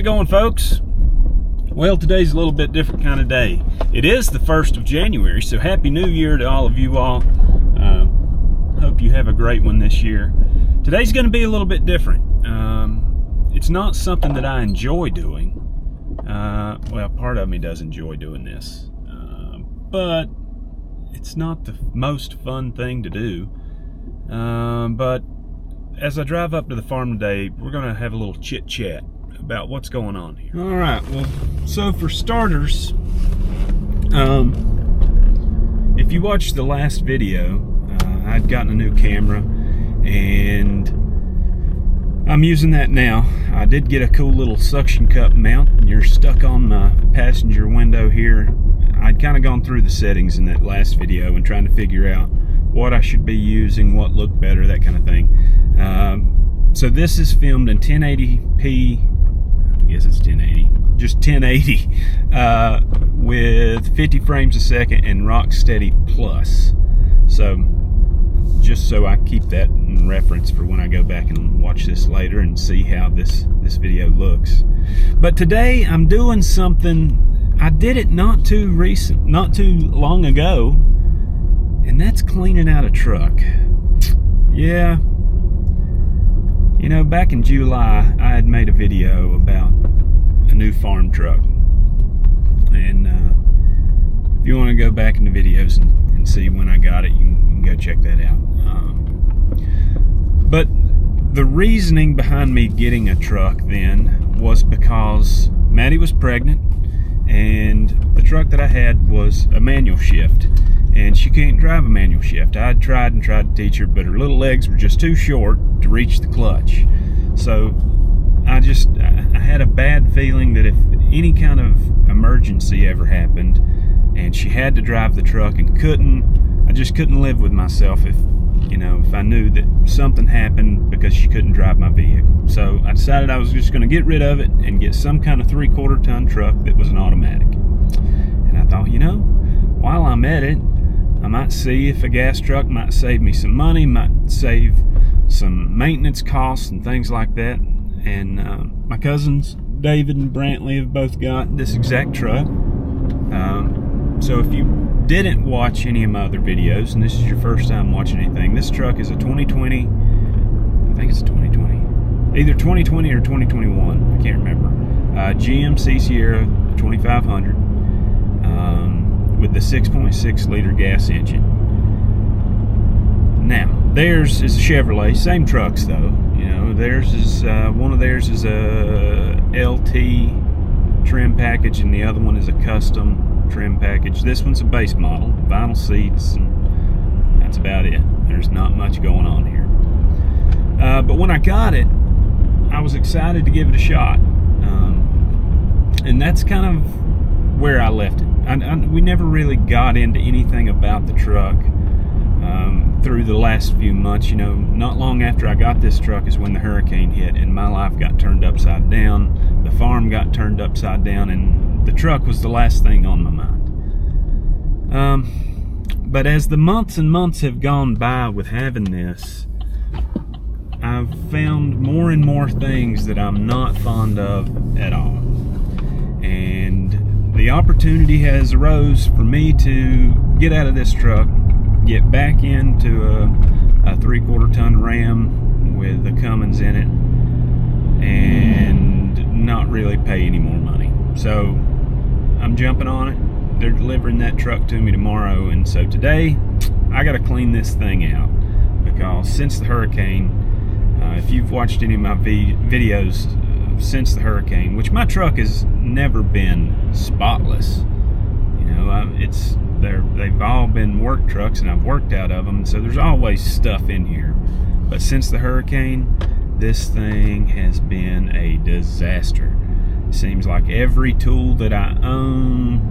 it going, folks? Well, today's a little bit different kind of day. It is the 1st of January, so Happy New Year to all of you all. Hope you have a great one this year. Today's going to be a little bit different. It's not something that I enjoy doing. Well, part of me does enjoy doing this. But it's not the most fun thing to do. But as I drive up to the farm today, we're going to have a little chit-chat about what's going on here. All right, well, so for starters, if you watched the last video, I'd gotten a new camera, and I'm using that now. I did get a cool little suction cup mount. You're stuck on my passenger window here. I'd kind of gone through the settings in that last video and trying to figure out what I should be using, what looked better, that kind of thing. So this is filmed in 1080p, I guess it's 1080, just 1080, with 50 frames a second and Rocksteady Plus. So just so I keep that in reference for when I go back and watch this later and see how this video looks. But today I'm doing something, I did it not too long ago, and that's cleaning out a truck. Yeah, you know, back in July I had made a video about a new farm truck, and if you want to go back in the videos and see when I got it, you can go check that out. But the reasoning behind me getting a truck then was because Maddie was pregnant, and the truck that I had was a manual shift, and she can't drive a manual shift. I tried to teach her, but her little legs were just too short to reach the clutch. So I had a bad feeling that if any kind of emergency ever happened and she had to drive the truck and I just couldn't live with myself if I knew that something happened because she couldn't drive my vehicle. So I decided I was just going to get rid of it and get some kind of 3/4 ton truck that was an automatic. And I thought, while I'm at it, I might see if a gas truck might save me some money, might save some maintenance costs and things like that. And my cousins, David and Brantley, have both got this exact truck. So if you didn't watch any of my other videos, and this is your first time watching anything, this truck is a 2020, I think it's a 2020, either 2020 or 2021, I can't remember. GMC Sierra 2500 with the 6.6 liter gas engine. Now, theirs is a Chevrolet, same trucks though. Theirs is one of theirs is a LT trim package, and the other one is a custom trim package. This one's a base model, vinyl seats, and that's about it. There's not much going on here. But when I got it, I was excited to give it a shot, and that's kind of where I left it. We never really got into anything about the truck through the last few months. Not long after I got this truck is when the hurricane hit, and my life got turned upside down. The farm got turned upside down, and the truck was the last thing on my mind. But as the months and months have gone by with having this, I've found more and more things that I'm not fond of at all. And the opportunity has arose for me to get out of this truck, get back into a 3/4 ton Ram with a Cummins in it, and not really pay any more money. So I'm jumping on it. They're delivering that truck to me tomorrow, and so today I got to clean this thing out, because since the hurricane, if you've watched any of my videos since the hurricane, which my truck has never been spotless, they've all been work trucks, and I've worked out of them, so there's always stuff in here. But since the hurricane, this thing has been a disaster. It seems like every tool that I own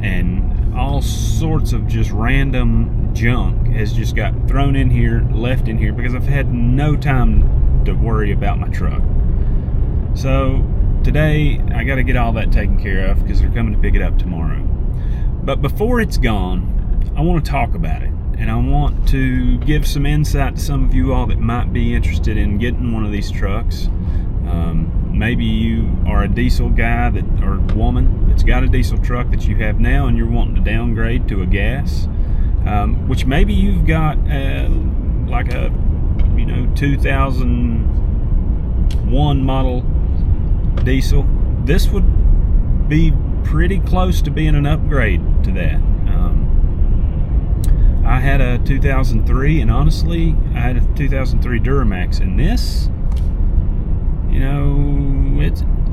and all sorts of just random junk has just got thrown in here, left in here, because I've had no time to worry about my truck. So today I got to get all that taken care of, because they're coming to pick it up tomorrow. But before it's gone, I want to talk about it, and I want to give some insight to some of you all that might be interested in getting one of these trucks. maybe you are a diesel guy or woman that's got a diesel truck that you have now and you're wanting to downgrade to a gas, which maybe you've got like a 2001 model diesel. This would be pretty close to being an upgrade to that. I had a 2003, and honestly, I had a 2003 Duramax, and this,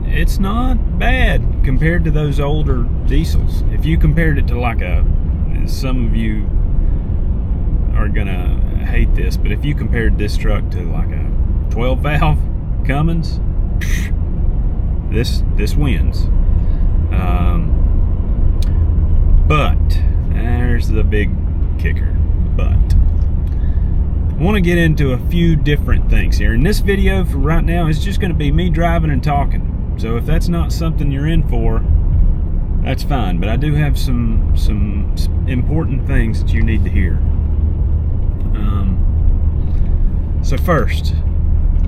it's not bad compared to those older diesels. If you compared it to like some of you are gonna hate this, but if you compared this truck to like a 12 valve Cummins, this wins. But there's the big kicker. But I want to get into a few different things here. And this video for right now is just going to be me driving and talking. So if that's not something you're in for, that's fine. But I do have some important things that you need to hear. So first,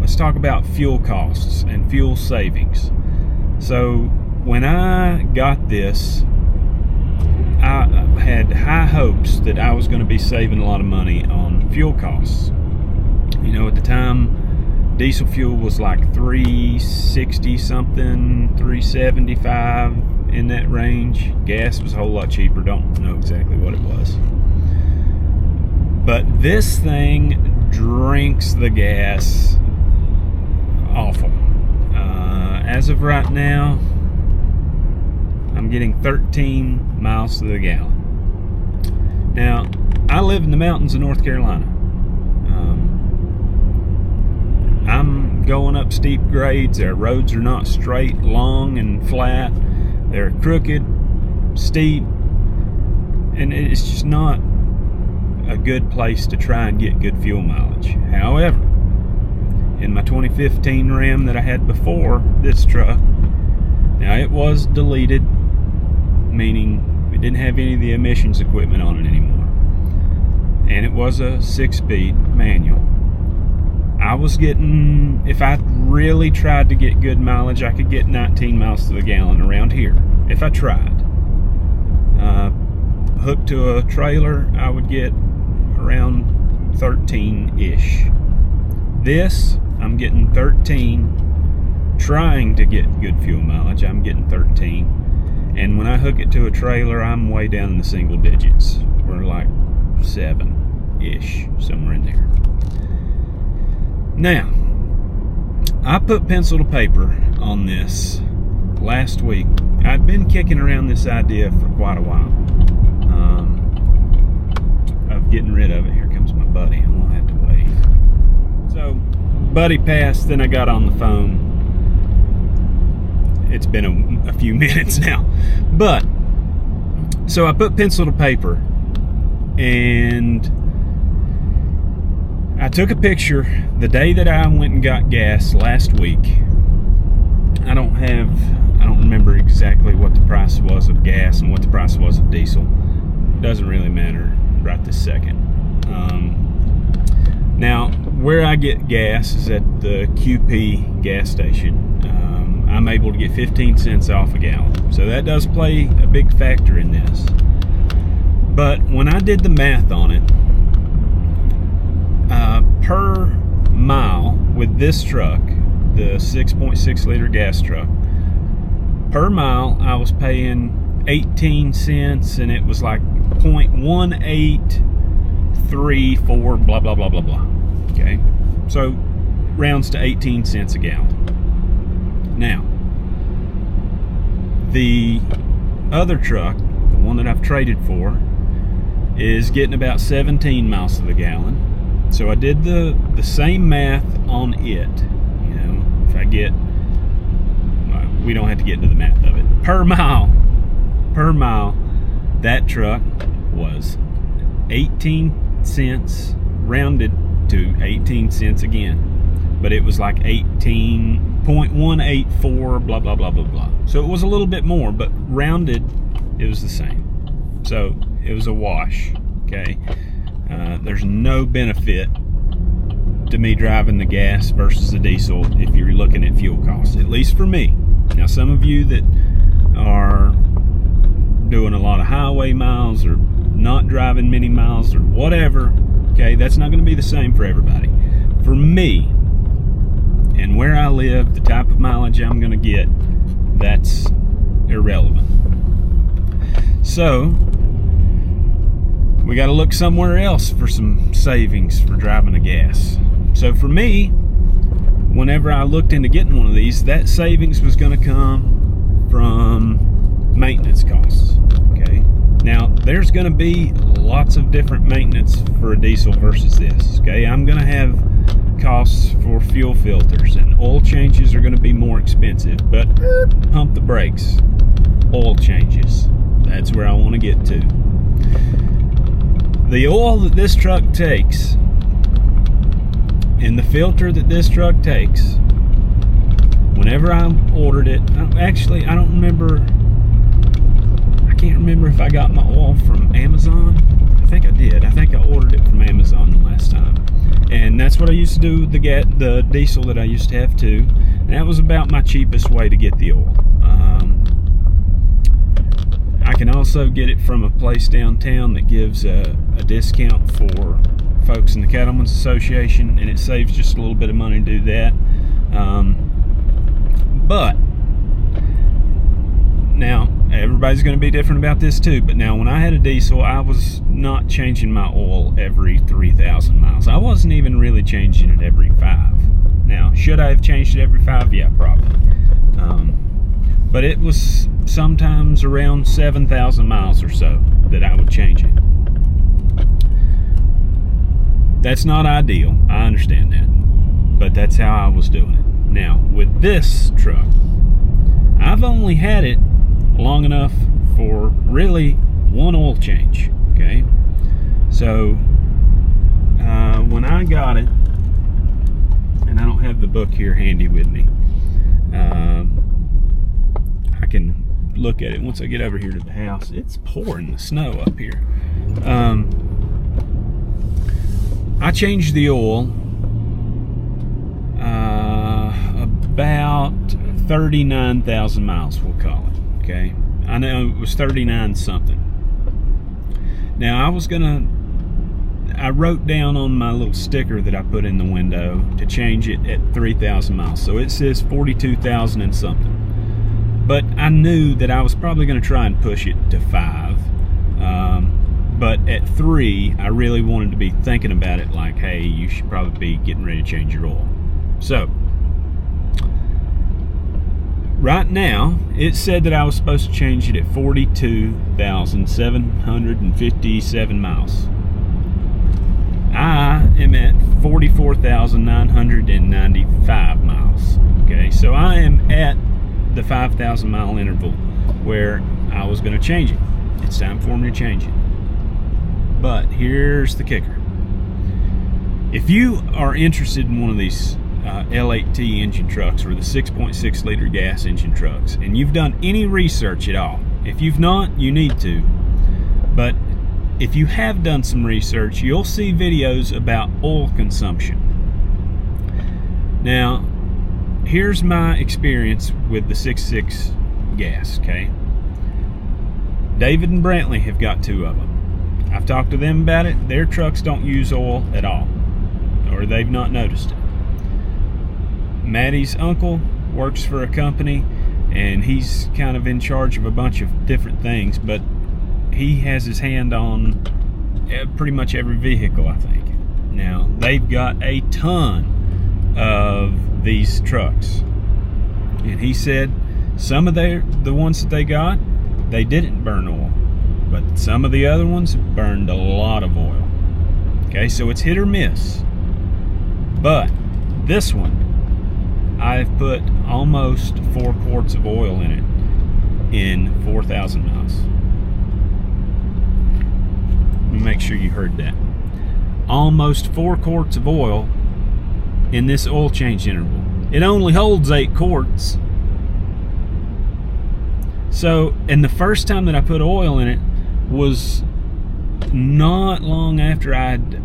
let's talk about fuel costs and fuel savings. So when I got this, I had high hopes that I was going to be saving a lot of money on fuel costs. At the time, diesel fuel was like $3.60 something, $3.75 in that range. Gas was a whole lot cheaper. Don't know exactly what it was. But this thing drinks the gas awful. As of right now, I'm getting 13 miles to the gallon. Now, I live in the mountains of North Carolina. I'm going up steep grades. Our roads are not straight, long, and flat. They're crooked, steep, and it's just not a good place to try and get good fuel mileage. However, in my 2015 Ram that I had before this truck, now it was deleted, meaning it didn't have any of the emissions equipment on it anymore, and it was a 6-speed manual. I was getting, if I really tried to get good mileage, I could get 19 miles to the gallon around here if I tried. Hooked to a trailer, I would get around 13-ish. This, I'm getting 13. Trying to get good fuel mileage, I'm getting 13. And when I hook it to a trailer, I'm way down in the single digits. We're like 7-ish, somewhere in there. Now, I put pencil to paper on this last week. I'd been kicking around this idea for quite a while of getting rid of it. Here comes my buddy. I'm gonna have to wave. So, buddy passed, then I got on the phone. It's been a few minutes now. But, so I put pencil to paper, and I took a picture the day that I went and got gas last week. I don't remember exactly what the price was of gas and what the price was of diesel. It doesn't really matter right this second. Now, where I get gas is at the QP gas station. I'm able to get 15 cents off a gallon. So that does play a big factor in this. But when I did the math on it, per mile with this truck, the 6.6 liter gas truck, per mile I was paying 18 cents, and it was like 0.1834 blah blah blah blah blah. Okay, so rounds to 18 cents a gallon. Now, the other truck, the one that I've traded for, is getting about 17 miles to the gallon. So I did the same math on it. If I get, we don't have to get into the math of it. Per mile, that truck was 18 cents, rounded to 18 cents again. But it was like 18.184, blah, blah, blah, blah, blah. So it was a little bit more, but rounded, it was the same. So it was a wash, okay? There's no benefit to me driving the gas versus the diesel if you're looking at fuel costs, at least for me. Now, some of you that are doing a lot of highway miles or not driving many miles or whatever, okay, that's not going to be the same for everybody. For me, and where I live, the type of mileage I'm going to get, that's irrelevant. So we got to look somewhere else for some savings for driving the gas. So for me, whenever I looked into getting one of these, that savings was going to come from maintenance costs. Okay, now there's going to be lots of different maintenance for a diesel versus this. Okay, I'm going to have costs for fuel filters, and oil changes are going to be more expensive, but pump the brakes, oil changes, that's where I want to get to. The oil that this truck takes and the filter that this truck takes, whenever I ordered it, actually I don't remember, I can't remember if I got my oil from Amazon. I think I did. I think I ordered it from Amazon the last time, and that's what I used to do with the diesel that I used to have too, and that was about my cheapest way to get the oil. I can also get it from a place downtown that gives a discount for folks in the Cattlemen's Association, and it saves just a little bit of money to do that. But now everybody's going to be different about this too, but now when I had a diesel, I was not changing my oil every 3,000 miles. I wasn't even really changing it every 5. Now, should I have changed it every 5? Yeah, probably. But it was sometimes around 7,000 miles or so that I would change it. That's not ideal, I understand that, but that's how I was doing it. Now, with this truck, I've only had it long enough for really one oil change, okay? So, when I got it, and I don't have the book here handy with me, I can look at it once I get over here to the house. It's pouring the snow up here. I changed the oil about 39,000 miles, we'll call it, okay? I know it was 39 something. Now I wrote down on my little sticker that I put in the window to change it at 3,000 miles. So it says 42,000 and something. But I knew that I was probably going to try and push it to 5. But at 3, I really wanted to be thinking about it like, hey, you should probably be getting ready to change your oil. So, right now, it said that I was supposed to change it at 42,757 miles. I am at 44,995 miles. Okay, so I am at the 5,000 mile interval where I was going to change it. It's time for me to change it. But here's the kicker. If you are interested in one of these L8T engine trucks or the 6.6 liter gas engine trucks, and you've done any research at all, if you've not, you need to. But if you have done some research, you'll see videos about oil consumption. Now, here's my experience with the 6.6 gas, okay? David and Brantley have got 2 of them. I've talked to them about it. Their trucks don't use oil at all, or they've not noticed it. Maddie's uncle works for a company, and he's kind of in charge of a bunch of different things, but he has his hand on pretty much every vehicle, I think. Now, they've got a ton of these trucks, and he said some of the ones that they got, they didn't burn oil, but some of the other ones burned a lot of oil. Okay, so it's hit or miss. But this one, I've put almost 4 quarts of oil in it in 4,000 miles. Let me make sure you heard that. Almost 4 quarts of oil in this oil change interval. It only holds 8 quarts. So, and the first time that I put oil in it was not long after I'd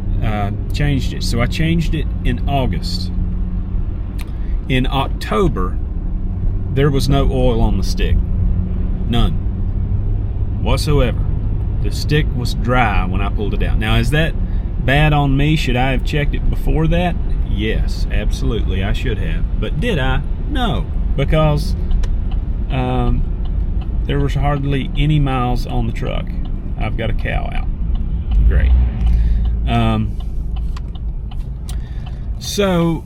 changed it. So I changed it in August. In October, there was no oil on the stick. None whatsoever. The stick was dry when I pulled it out. Now, is that bad on me? Should I have checked it before that? Yes, absolutely, I should have. But did I? No, because there was hardly any miles on the truck. I've got a cow out. Great. So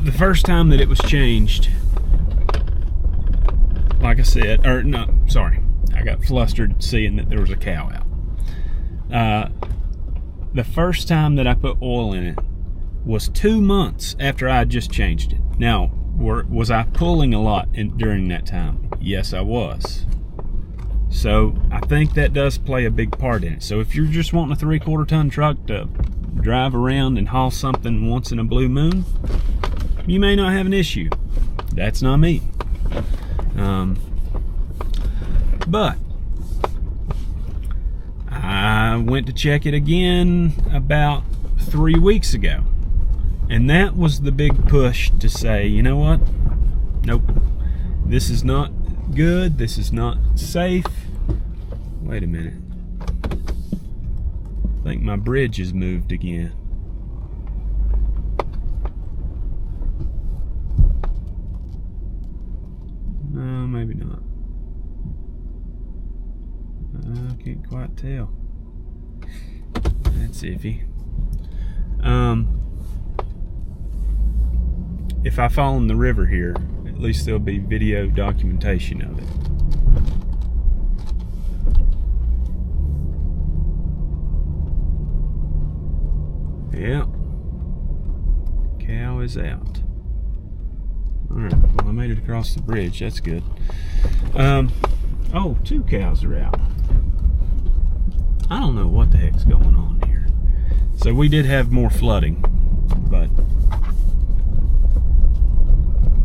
the first time that it was changed, like I said, or no, sorry, I got flustered seeing that there was a cow out. The first time that I put oil in it was 2 months after I had just changed it. Now, was I pulling a lot during that time? Yes, I was. So I think that does play a big part in it. So if you're just wanting a 3/4 ton truck to drive around and haul something once in a blue moon, you may not have an issue. That's not me. But I went to check it again about 3 weeks ago, and that was the big push to say, you know what? Nope, this is not good. This is not safe. Wait a minute. I think my bridge has moved again. No, maybe not. I can't quite tell. That's iffy. If I fall in the river here, at least there'll be video documentation of it. Yeah. Cow is out. Alright, well I made it across the bridge, that's good. Oh, 2 cows are out. I don't know what the heck's going on here. So we did have more flooding, but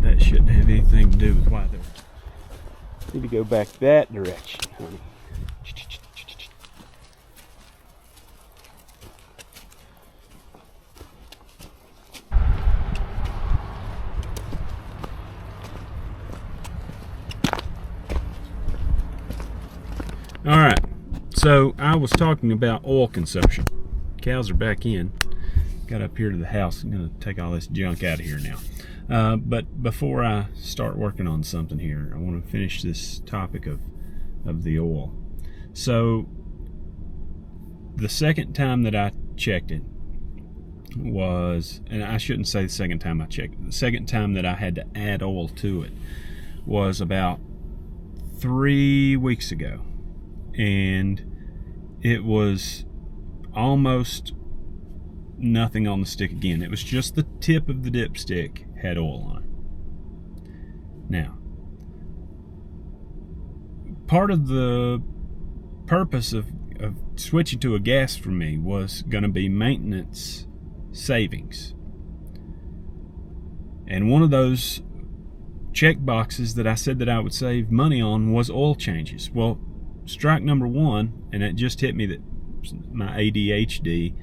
that shouldn't have anything to do with why they're... Need to go back that direction, honey. All right, so I was talking about oil consumption. Cows are back in. Got up here to the house. I'm gonna take all this junk out of here now. But before I start working on something here, I want to finish this topic of the oil. So the second time that I checked it was, and I shouldn't say the second time I checked it, the second time that I had to add oil to it was about 3 weeks ago. And it was almost nothing on the stick again. It was just the tip of the dipstick had oil on it. Now, part of the purpose of switching to a gas for me was going to be maintenance savings. And one of those check boxes that I said that I would save money on was oil changes. Well, strike number one, and it just hit me that my ADHD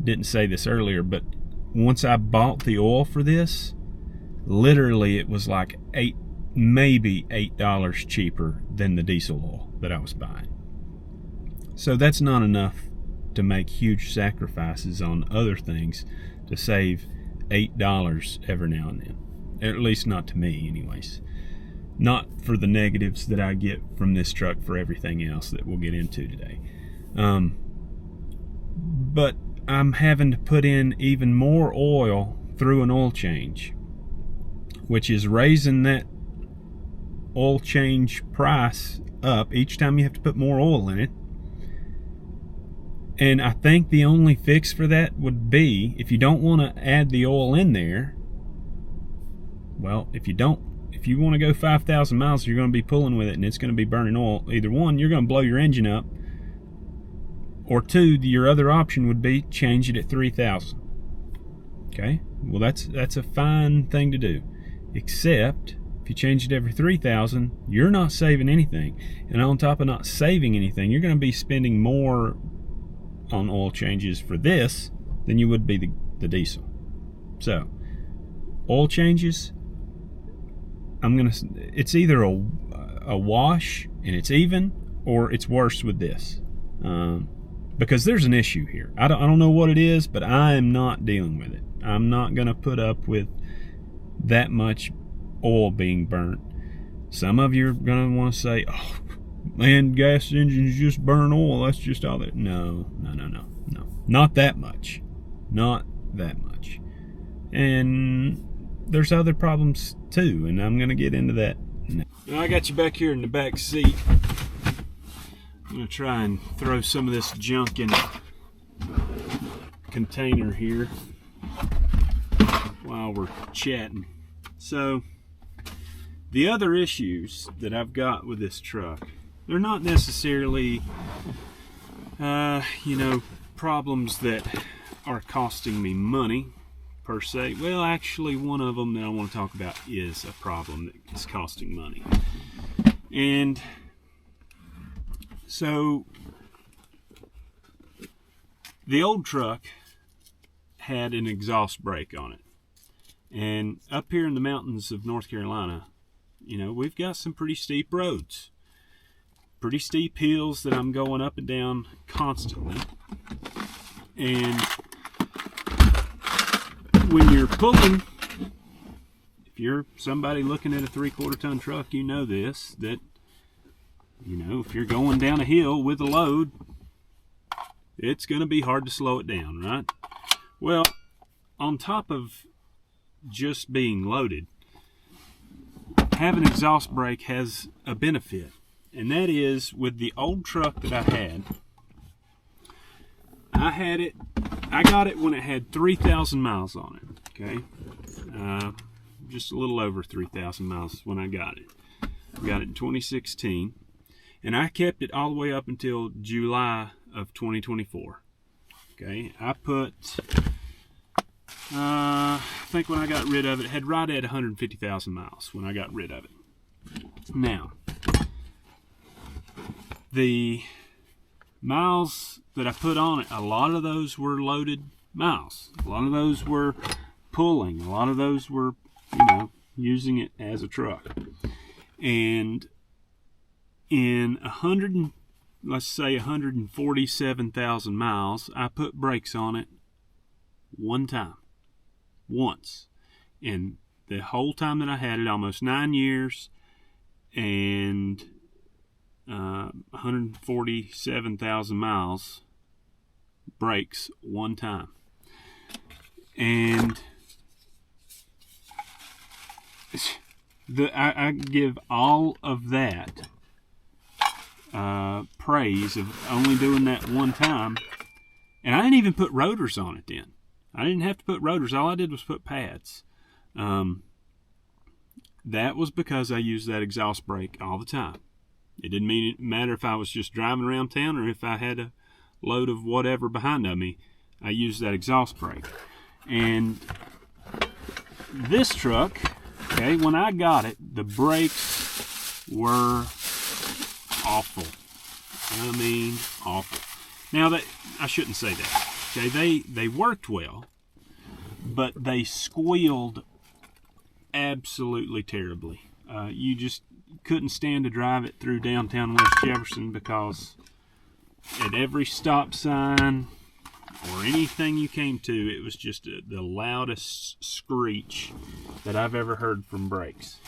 didn't say this earlier, but once I bought the oil for this, literally it was like maybe $8 cheaper than the diesel oil that I was buying. So that's not enough to make huge sacrifices on other things to save $8 every now and then. At least not to me anyways. Not for the negatives that I get from this truck for everything else that we'll get into today. But I'm having to put in even more oil through an oil change, which is raising that oil change price up each time you have to put more oil in it. And I think the only fix for that would be, if you don't want to add the oil in there, well, if you want to go 5,000 miles, you're going to be pulling with it and it's going to be burning oil. Either one, you're going to blow your engine up, or two, your other option would be change it at 3,000. Okay, well that's a fine thing to do, except If you change it every 3,000, you're not saving anything. And on top of not saving anything, you're going to be spending more on oil changes for this than you would be the diesel. So, oil changes, it's either a wash and it's even, or it's worse with this. Because there's an issue here. I don't know what it is, but I am not dealing with it. I'm not going to put up with that much oil being burnt. Some of you are going to want to say, oh, man, gas engines just burn oil. That's just all that. No. Not that much. Not that much. And there's other problems too, and I'm going to get into that now. I got you back here in the back seat. I'm going to try and throw some of this junk in a container here while we're chatting. So, the other issues that I've got with this truck, they're not necessarily, problems that are costing me money per se. Well, actually, one of them that I want to talk about is a problem that is costing money. And so, the old truck had an exhaust brake on it. And up here in the mountains of North Carolina, we've got some pretty steep roads. Pretty steep hills that I'm going up and down constantly. And when you're pulling, if you're somebody looking at a 3/4 ton truck, you know this, that, if you're going down a hill with a load, it's going to be hard to slow it down, right? Well, on top of just being loaded, having an exhaust brake has a benefit. And that is, with the old truck that I got it when it had 3,000 miles on it, okay? Just a little over 3,000 miles when I got it. I got it in 2016, and I kept it all the way up until July of 2024, okay? I put, I think when I got rid of it, it had right at 150,000 miles when I got rid of it. Now, the miles that I put on it, a lot of those were loaded miles. A lot of those were pulling. A lot of those were, using it as a truck. And in 147,000 miles, I put brakes on it one time. Once. And the whole time that I had it, almost 9 years, and 147,000 miles, brakes one time. And I give all of that praise of only doing that one time. And I didn't even put rotors on it then. I didn't have to put rotors. All I did was put pads. That was because I used that exhaust brake all the time. It didn't matter if I was just driving around town or if I had a load of whatever behind of me. I used that exhaust brake. And this truck, okay, when I got it, the brakes were awful. I mean, awful. Now, I shouldn't say that. Okay, they worked well, but they squealed absolutely terribly. You just couldn't stand to drive it through downtown West Jefferson because at every stop sign or anything you came to, it was just the loudest screech that I've ever heard from brakes.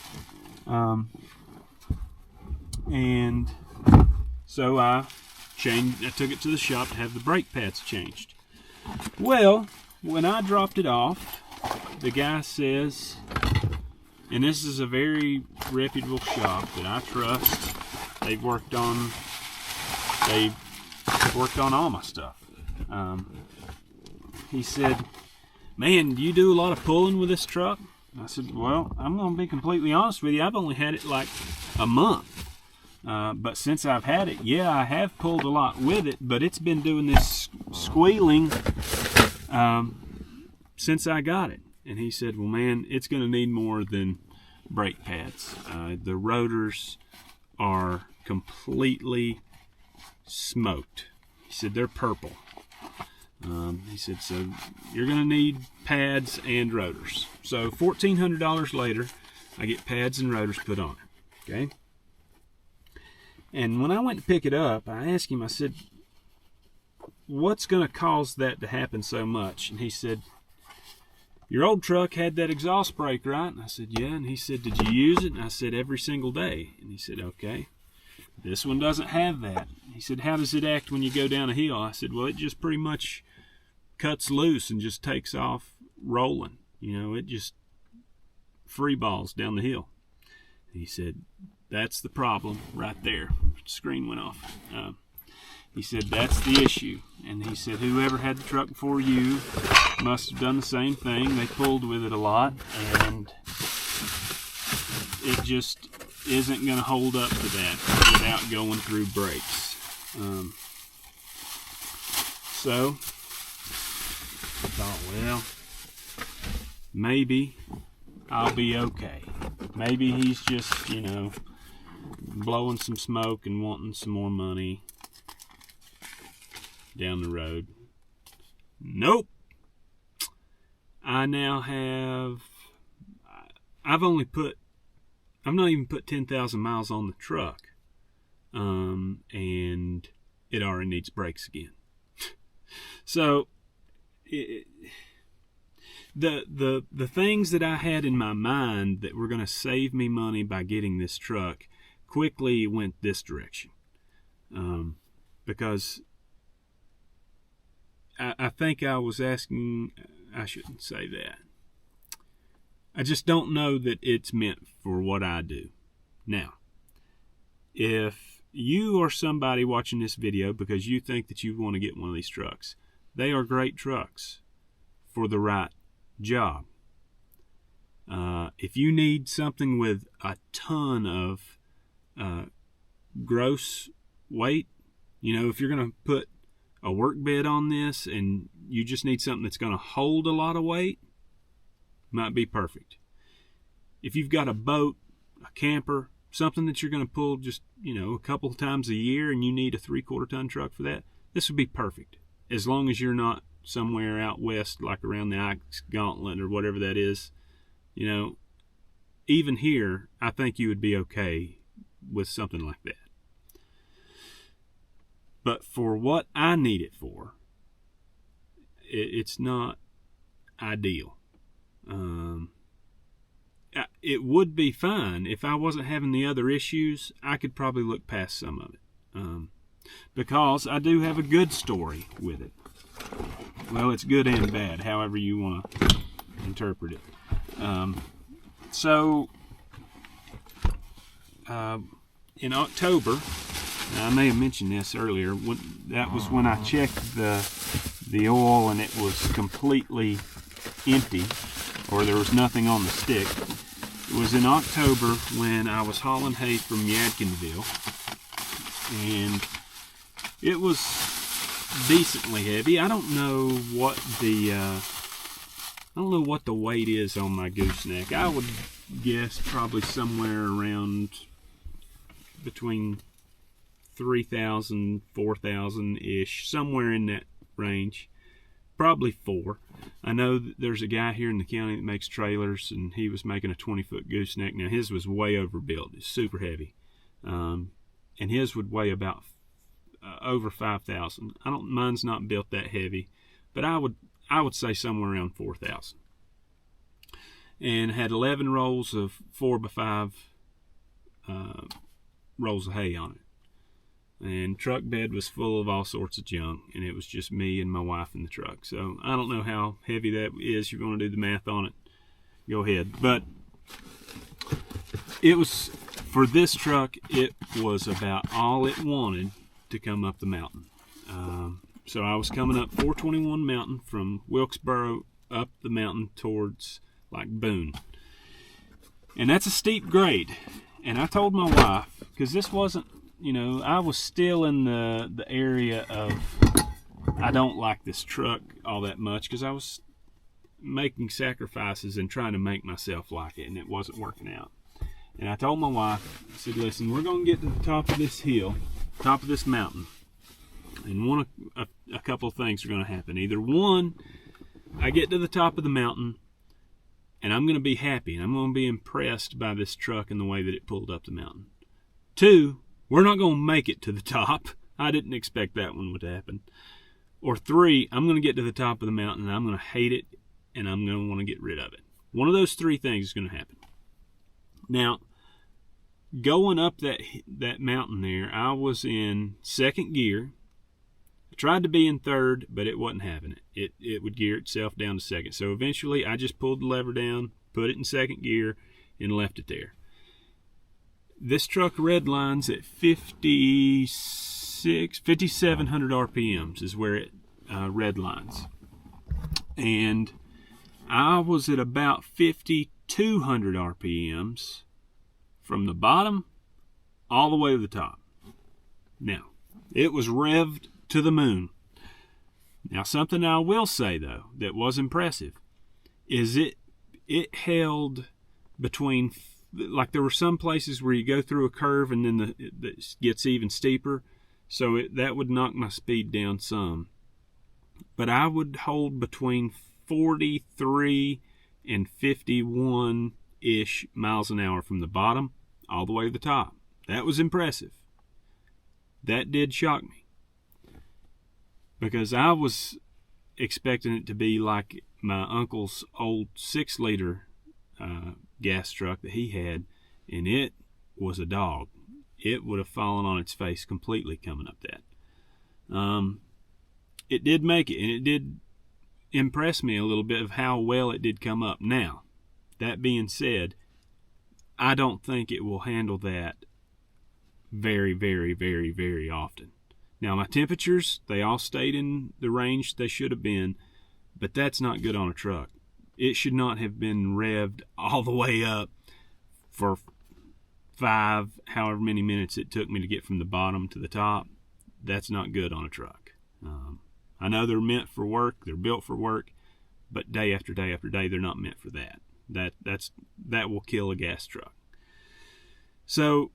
And so I took it to the shop to have the brake pads changed. Well, when I dropped it off, the guy says, and this is a very reputable shop that I trust. They've worked on all my stuff. He said, "Man, do you do a lot of pulling with this truck?" I said, "Well, I'm going to be completely honest with you. I've only had it like a month. But since I've had it, yeah, I have pulled a lot with it, but it's been doing this squealing since I got it." And he said, "Well, man, it's going to need more than brake pads. The rotors are completely smoked. He said they're purple. He said, so you're going to need pads and rotors. So $1,400 later, I get pads and rotors put on it. Okay? And when I went to pick it up, I asked him, I said, what's going to cause that to happen so much? And he said, your old truck had that exhaust brake, right? And I said, yeah. And he said, did you use it? And I said, every single day. And he said, okay. This one doesn't have that. He said, how does it act when you go down a hill? I said, well, it just pretty much cuts loose and just takes off rolling. You know, it just free balls down the hill. He said, that's the problem right there. The screen went off. He said, that's the issue. And he said, whoever had the truck before you must have done the same thing. They pulled with it a lot, and it just isn't going to hold up to that without going through brakes. So I thought, well, maybe I'll be okay. Maybe he's just, you know, blowing some smoke and wanting some more money down the road. Nope. I now have, I've not even put 10,000 miles on the truck, and it already needs brakes again. So the things that I had in my mind that were going to save me money by getting this truck quickly went this direction, because I think I was asking, I shouldn't say that. I just don't know that it's meant for what I do. Now, if you are somebody watching this video because you think that you want to get one of these trucks, they are great trucks for the right job. If you need something with a ton of gross weight, you know, if you're going to put a work bed on this and you just need something that's going to hold a lot of weight, might be perfect. If you've got a boat, a camper, something that you're going to pull just, you know, a couple of times a year and you need a 3/4 ton truck for that, this would be perfect. As long as you're not somewhere out west, like around the Ice Gauntlet or whatever that is, you know, even here, I think you would be okay with something like that. But for what I need it for, it's not ideal. It would be fine if I wasn't having the other issues. I could probably look past some of it, because I do have a good story with it. Well, it's good and bad, however you want to interpret it. In October, now I may have mentioned this earlier, that was when I checked the oil and it was completely empty, or there was nothing on the stick. It was in October when I was hauling hay from Yadkinville, and it was decently heavy. I don't know what the weight is on my gooseneck. I would guess probably somewhere around between 3,000, 4,000 ish, somewhere in that range. Probably 4. I know that there's a guy here in the county that makes trailers, and he was making a 20-foot gooseneck. Now his was way overbuilt. It's super heavy, and his would weigh about over 5,000. Mine's not built that heavy, but I would say somewhere around 4,000. And had 11 rolls of 4x5 rolls of hay on it. And truck bed was full of all sorts of junk, and it was just me and my wife in the truck. So I don't know how heavy that is. You're going to do the math on it, go ahead. But it was, for this truck, it was about all it wanted to come up the mountain. So I was coming up 421 Mountain from Wilkesboro up the mountain towards like Boone, and that's a steep grade. And I told my wife, because this wasn't, you know, I was still in the area of, I don't like this truck all that much, because making sacrifices and trying to make myself like it, and it wasn't working out. And I told my wife, I said, listen, we're going to get to the top of this hill, top of this mountain, and a couple of things are going to happen. Either one, I get to the top of the mountain, and I'm going to be happy, and I'm going to be impressed by this truck and the way that it pulled up the mountain. Two, we're not going to make it to the top. I didn't expect that one would happen. Or three, I'm going to get to the top of the mountain, and I'm going to hate it, and I'm going to want to get rid of it. One of those three things is going to happen. Now, going up that mountain there, I was in second gear. I tried to be in third, but it wasn't having it. It would gear itself down to second. So eventually, I just pulled the lever down, put it in second gear, and left it there. This truck redlines at 5,700 RPMs is where it redlines. And I was at about 5,200 RPMs from the bottom all the way to the top. Now, it was revved to the moon. Now, something I will say, though, that was impressive is it held between, like there were some places where you go through a curve and then it gets even steeper, so that would knock my speed down some. But I would hold between 43 and 51-ish miles an hour from the bottom all the way to the top. That was impressive. That did shock me, because I was expecting it to be like my uncle's old 6-liter gas truck that he had, and it was a dog. It would have fallen on its face completely coming up that. It did make it, and it did impress me a little bit of how well it did come up. Now, that being said, I don't think it will handle that very, very, very, very often. Now, my temperatures, they all stayed in the range they should have been, but that's not good on a truck. It should not have been revved all the way up for 5, however many minutes it took me to get from the bottom to the top. That's not good on a truck. I know they're meant for work, they're built for work, but day after day after day, they're not meant for that. That will kill a gas truck. So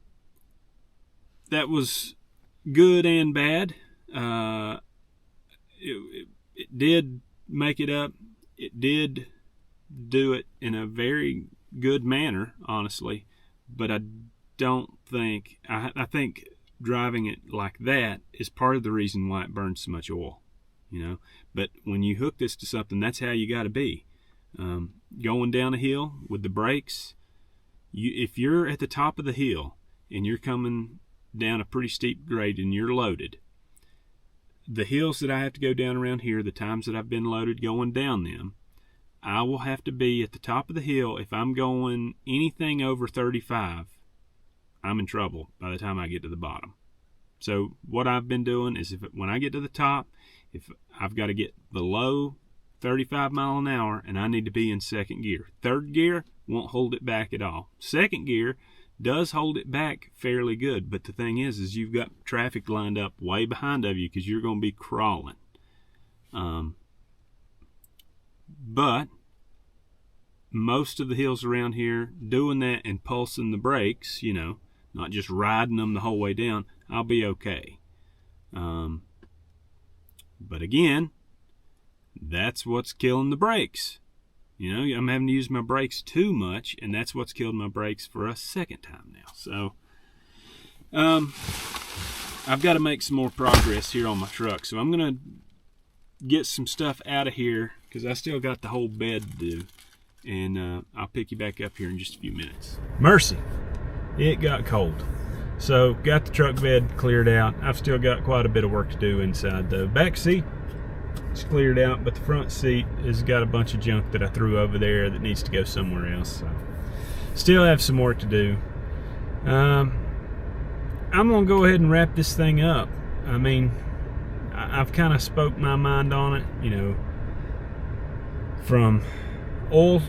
that was good and bad. It did make it up. It did do it in a very good manner, honestly, but I don't think, I think driving it like that is part of the reason why it burns so much oil, you know. But when you hook this to something, that's how you got to be. Going down a hill with the brakes, if you're at the top of the hill and you're coming down a pretty steep grade and you're loaded, the hills that I have to go down around here, the times that I've been loaded going down them, I will have to be at the top of the hill. If I'm going anything over 35, I'm in trouble by the time I get to the bottom. So what I've been doing is, when I get to the top, if I've got to get below 35 mile an hour, and I need to be in second gear. Third gear won't hold it back at all. Second gear does hold it back fairly good, but the thing is you've got traffic lined up way behind of you because you're going to be crawling. But most of the hills around here, doing that and pulsing the brakes, you know, not just riding them the whole way down, I'll be okay. But again, that's what's killing the brakes. You know, I'm having to use my brakes too much, and that's what's killed my brakes for a second time now. So, I've got to make some more progress here on my truck. So I'm going to get some stuff out of here because I still got the whole bed to do. And I'll pick you back up here in just a few minutes. Mercy, it got cold. So got the truck bed cleared out. I've still got quite a bit of work to do inside. The back seat is cleared out, but the front seat has got a bunch of junk that I threw over there that needs to go somewhere else. So still have some work to do. I'm gonna go ahead and wrap this thing up. I mean, I've kind of spoke my mind on it, you know, from oil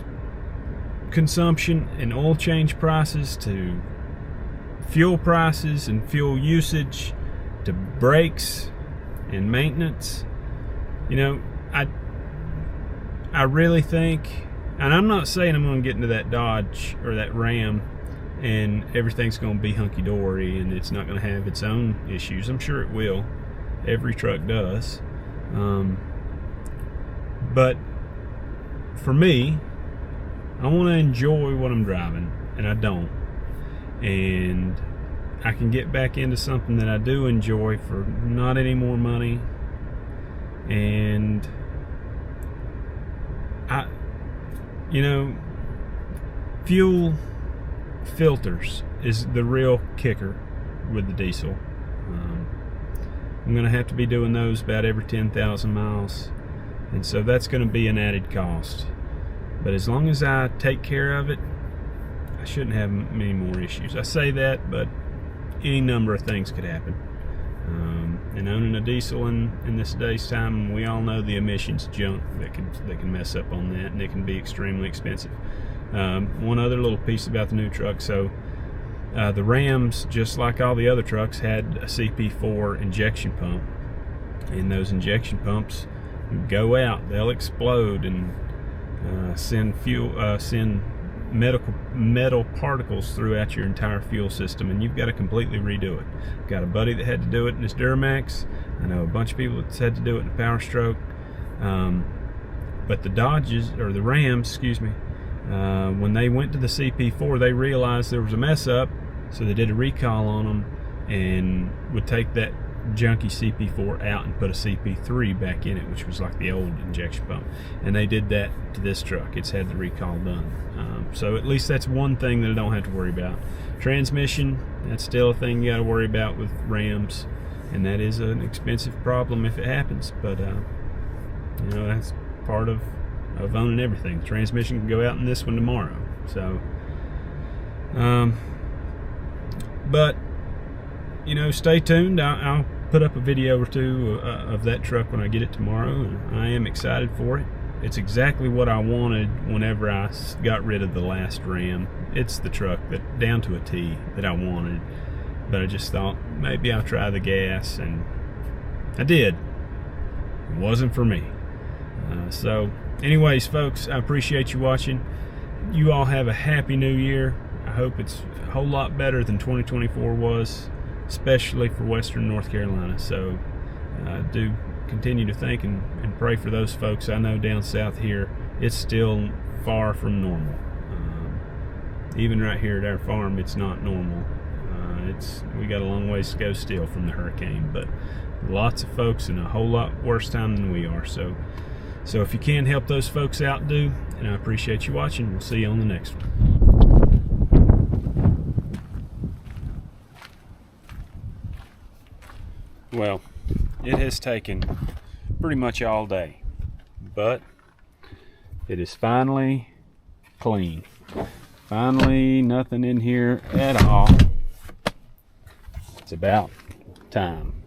consumption and oil change prices to fuel prices and fuel usage to brakes and maintenance. You know, I really think, and I'm not saying I'm going to get into that Dodge or that Ram and everything's going to be hunky-dory and it's not going to have its own issues. I'm sure it will. Every truck does. But for me, I want to enjoy what I'm driving, and I don't. And I can get back into something that I do enjoy for not any more money. And you know, fuel filters is the real kicker with the diesel. I'm going to have to be doing those about every 10,000 miles, and so that's going to be an added cost. But as long as I take care of it, I shouldn't have many more issues. I say that, but any number of things could happen. And owning a diesel in this day's time, we all know the emissions junk that can mess up on that, and it can be extremely expensive. One other little piece about the new truck. So the Rams, just like all the other trucks, had a CP4 injection pump, and those injection pumps go out, they'll explode and send metal particles throughout your entire fuel system, and you've got to completely redo it. I've got a buddy that had to do it in his Duramax. I know a bunch of people that's had to do it in a Power Stroke. But the Dodges, or the Rams, excuse me, when they went to the CP4, they realized there was a mess up, so they did a recall on them and would take that junky CP4 out and put a CP3 back in it, which was like the old injection pump. And they did that to this truck. It's had the recall done. So at least that's one thing that I don't have to worry about. Transmission, that's still a thing you got to worry about with Rams, and that is an expensive problem if it happens. But you know, that's part of owning everything. The transmission can go out in this one tomorrow. So but you know, stay tuned. I'll put up a video or two of that truck when I get it tomorrow, and I am excited for it. It's exactly what I wanted whenever I got rid of the last Ram. It's the truck that, down to a T, that I wanted. But I just thought maybe I'll try the gas, and I did. It wasn't for me. So anyways, folks, I appreciate you watching. You all have a happy new year. I hope it's a whole lot better than 2024 was, especially for Western North Carolina. So do continue to think and pray for those folks. I know down south here, it's still far from normal. Even right here at our farm, it's not normal. We got a long ways to go still from the hurricane, but lots of folks in a whole lot worse time than we are. So if you can help those folks out, do. And I appreciate you watching. We'll see you on the next one. Well, it has taken pretty much all day, but it is finally clean. Finally, nothing in here at all. It's about time.